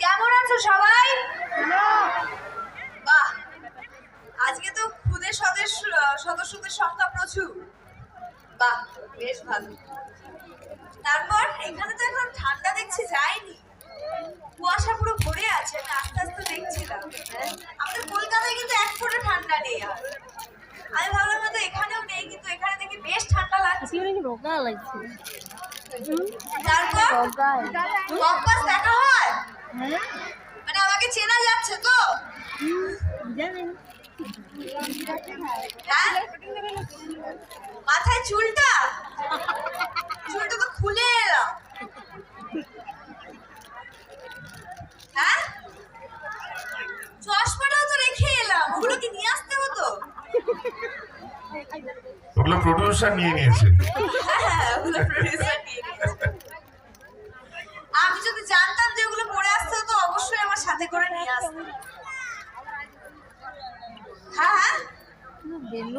কেমন আছো সবাই? বাহ, আজকে তো খুদে সদস্যদের সংখ্যা প্রচুর। বাহ, বেশ ভালো। তারপর এখানে তো এখন ঠান্ডা দেখছি যায়নি, কুয়াশা পুরো ভরে আছে। আমি আস্তে আস্তে দেখছিলাম আমাদের কলকাতায় কিন্তু এক ফোঁটা ঠান্ডা নেই। আর আমি ভাবলাম হয়তো এখানেও নেই, কিন্তু এখানে দেখি বেশ ঠান্ডা লাগছে। তারপর কম্পাস দেখা হয়, মানে আমাকে চেনা যাচ্ছে তো? হ্যাঁ, মাথায় চুলটা তো খুলে এলাম। হ্যাঁ, চশমাটাও তো রেখে এলাম, ওগুলো কি নিয়ে আসতে হতো? ওগুলো প্রডিউসার নিয়ে নিয়েছে। হ্যাঁ, ওগুলো প্রডিউসার নিয়ে নিয়েছে। আমি যদি জানতাম যে ওগুলো পরে আসতে হতো, অবশ্যই আমার সাথে করে নিয়ে আসতাম। হ্যাঁ,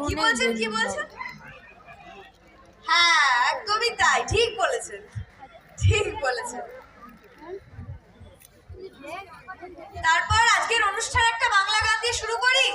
কি বলছেন? হ্যাঁ, একদমই তাই, ঠিক বলেছেন। তারপর আজকের অনুষ্ঠান একটা বাংলা গান দিয়ে শুরু করি।